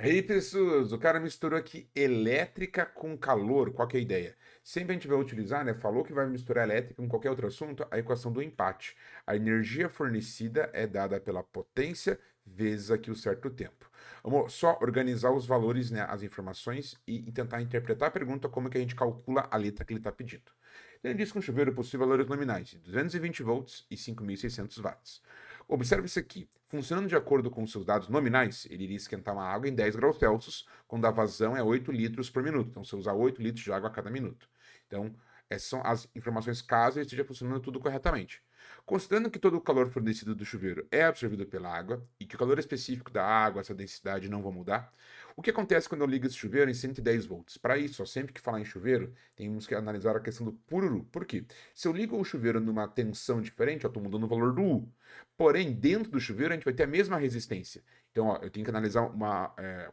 Aí, pessoas, o cara misturou aqui elétrica com calor. Qual que é a ideia? Sempre a gente vai utilizar, né? Falou que vai misturar elétrica com qualquer outro assunto, a equação do empate. A energia fornecida é dada pela potência vezes aqui o certo tempo. Vamos só organizar os valores, né, as informações e tentar interpretar a pergunta como que a gente calcula a letra que ele está pedindo. Então, ele diz que um chuveiro possui valores nominais de 220 volts e 5.600 watts. Observe isso aqui. Funcionando de acordo com seus dados nominais, ele iria esquentar uma água em 10 graus Celsius, quando a vazão é 8 litros por minuto. Então, você usa 8 litros de água a cada minuto. Então, essas são as informações caso ele esteja funcionando tudo corretamente. Considerando que todo o calor fornecido do chuveiro é absorvido pela água e que o calor específico da água, essa densidade, não vão mudar, o que acontece quando eu ligo esse chuveiro em 110 volts? Para isso, ó, sempre que falar em chuveiro, temos que analisar a questão do pururu. Por quê? Se eu ligo o chuveiro numa tensão diferente, eu estou mudando o valor do U. Porém, dentro do chuveiro, a gente vai ter a mesma resistência. Então, ó, eu tenho que analisar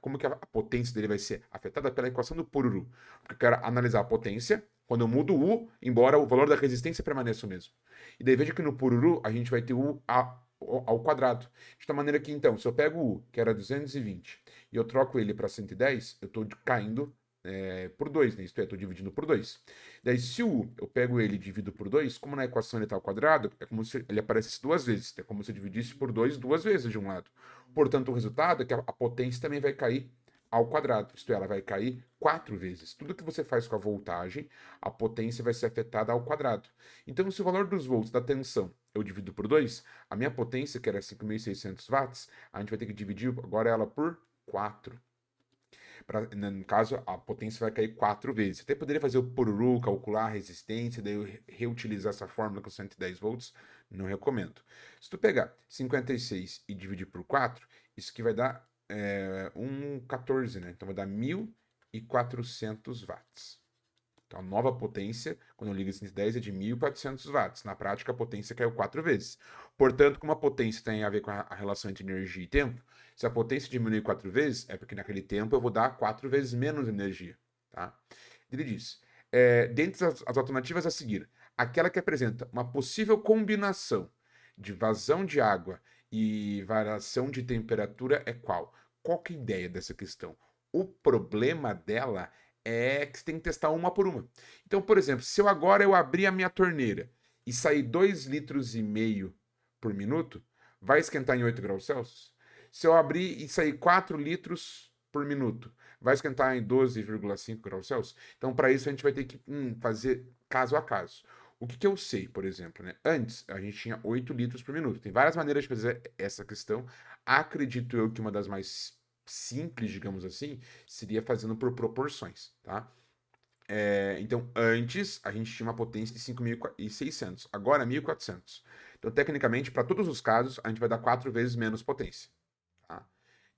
como que a potência dele vai ser afetada pela equação do pururu. Porque eu quero analisar a potência quando eu mudo o U, embora o valor da resistência permaneça o mesmo. E daí veja que no pururu a gente vai ter U ao quadrado. De tal maneira que, então, se eu pego o U, que era 220, e eu troco ele para 110, eu estou caindo por 2, né? Isto é, estou dividindo por 2. Daí, se o U, eu pego ele e divido por 2, como na equação ele está ao quadrado, é como se ele aparecesse duas vezes. É como se eu dividisse por 2 duas vezes de um lado. Portanto, o resultado é que a potência também vai cair ao quadrado. Isto é, ela vai cair 4 vezes. Tudo que você faz com a voltagem, a potência vai ser afetada ao quadrado. Então, se o valor dos volts da tensão eu divido por 2, a minha potência, que era 5.600 watts, a gente vai ter que dividir agora ela por 4. No caso, a potência vai cair 4 vezes. Até poderia fazer o pururu, calcular a resistência, daí eu reutilizar essa fórmula com 110 volts, não recomendo. Se tu pegar 56 e dividir por 4, isso aqui vai dar 14, né? Então vai dar 1.400 watts. Então, a nova potência, quando eu ligo 110, é de 1.400 watts. Na prática, a potência caiu 4 vezes. Portanto, como a potência tem a ver com a relação entre energia e tempo, se a potência diminui 4 vezes, é porque naquele tempo eu vou dar 4 vezes menos energia. Tá? Ele diz, dentre as alternativas a seguir, aquela que apresenta uma possível combinação de vazão de água e variação de temperatura é qual? Qual que é a ideia dessa questão? O problema dela é que você tem que testar uma por uma. Então, por exemplo, se eu agora abrir a minha torneira e sair 2,5 litros por minuto, vai esquentar em 8 graus Celsius? Se eu abrir e sair 4 litros por minuto, vai esquentar em 12,5 graus Celsius? Então, para isso, a gente vai ter que fazer caso a caso. O que eu sei, por exemplo, né? Antes a gente tinha 8 litros por minuto. Tem várias maneiras de fazer essa questão. Acredito eu que uma das mais simples, digamos assim, seria fazendo por proporções, tá? Então, antes a gente tinha uma potência de 5.600, agora 1.400. Então, tecnicamente, para todos os casos, a gente vai dar 4 vezes menos potência. Tá?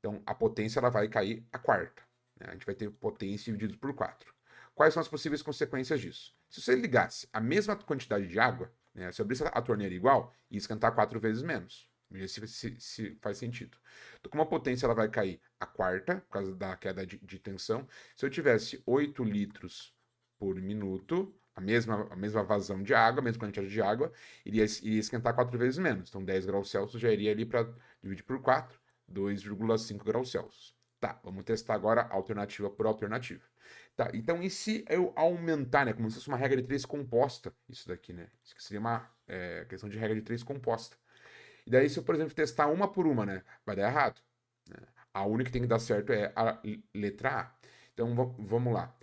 Então, a potência ela vai cair a quarta. Né? A gente vai ter potência dividido por 4. Quais são as possíveis consequências disso? Se você ligasse a mesma quantidade de água, né, se eu abrisse a torneira igual, ia esquentar 4 vezes menos. Se faz sentido. Então, como a potência ela vai cair a quarta, por causa da queda de tensão, se eu tivesse 8 litros por minuto, a mesma vazão de água, a mesma quantidade de água, iria esquentar 4 vezes menos. Então, 10 graus Celsius já iria ali para dividir por 4, 2,5 graus Celsius. Tá, vamos testar agora alternativa por alternativa. Tá, então e se eu aumentar, né, como se fosse uma regra de 3 composta, isso daqui, né? Isso aqui seria uma questão de regra de 3 composta. E daí se eu, por exemplo, testar uma por uma, né, vai dar errado. Né? A única que tem que dar certo é a letra A. Então vamos lá.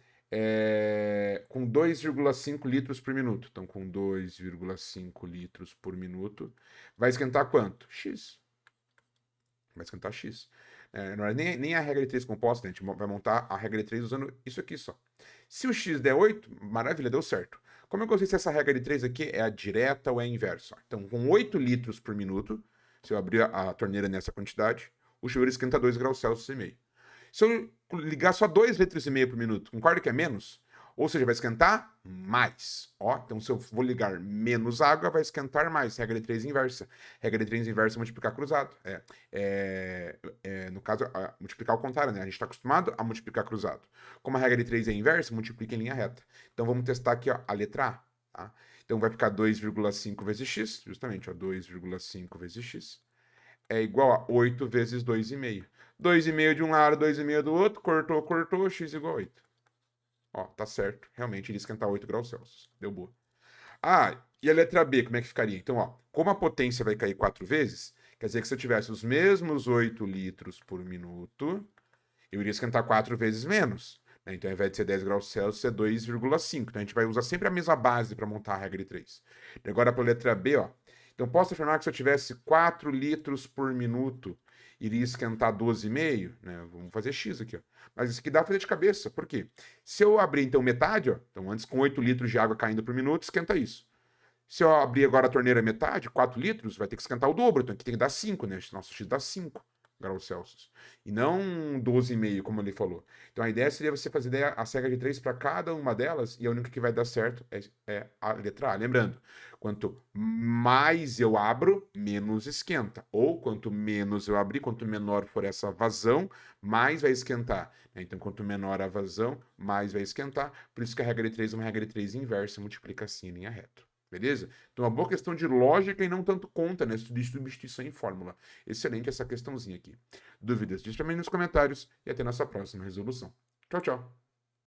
Com 2,5 litros por minuto. Então, com 2,5 litros por minuto, vai esquentar quanto? X. Vai esquentar X. Não é nem a regra de 3 composta, a gente vai montar a regra de 3 usando isso aqui só. Se o X der 8, maravilha, deu certo. Como eu gostei se essa regra de 3 aqui é a direta ou é a inversa? Então, com 8 litros por minuto, se eu abrir a torneira nessa quantidade, o chuveiro esquenta 2 graus Celsius e meio. Se eu ligar só 2 litros e meio por minuto, concorda que é menos? Ou seja, vai esquentar mais. Ó, então se eu vou ligar menos água, vai esquentar mais. Regra de 3 inversa. Regra de 3 inversa é multiplicar cruzado. No caso, multiplicar ao contrário, né? A gente está acostumado a multiplicar cruzado. Como a regra de 3 é inversa, multiplica em linha reta. Então vamos testar aqui ó, a letra A. Tá? Então vai ficar 2,5 vezes x, justamente, 2,5 vezes x é igual a 8 vezes 2,5. 2,5 de um lado, 2,5 do outro, cortou, cortou, x igual a 8. Ó, tá certo. Realmente iria esquentar 8 graus Celsius. Deu boa. Ah, e a letra B, como é que ficaria? Então, ó, como a potência vai cair 4 vezes, quer dizer que se eu tivesse os mesmos 8 litros por minuto, eu iria esquentar 4 vezes menos. Né? Então, ao invés de ser 10 graus Celsius, é 2,5. Então, a gente vai usar sempre a mesma base para montar a regra de 3. E agora, para a letra B, ó. Então, posso afirmar que se eu tivesse 4 litros por minuto, iria esquentar 12,5? Né? Vamos fazer X aqui, ó. Mas isso aqui dá para fazer de cabeça. Por quê? Se eu abrir, então, metade, ó. Então, antes com 8 litros de água caindo por minuto, esquenta isso. Se eu abrir agora a torneira metade, 4 litros, vai ter que esquentar o dobro. Então aqui tem que dar 5, né? Nosso X dá 5 graus Celsius. E não 12,5, como ele falou. Então a ideia seria você fazer a regra de 3 para cada uma delas, e a única que vai dar certo é a letra A. Lembrando, quanto mais eu abro, menos esquenta. Ou quanto menos eu abrir, quanto menor for essa vazão, mais vai esquentar. Então, quanto menor a vazão, mais vai esquentar. Por isso que a regra de 3 é uma regra de 3 inversa, multiplica assim em linha reta. Beleza? Então, uma boa questão de lógica e não tanto conta, né? De substituição em fórmula. Excelente essa questãozinha aqui. Dúvidas? Diz pra mim nos comentários e até nossa próxima resolução. Tchau, tchau.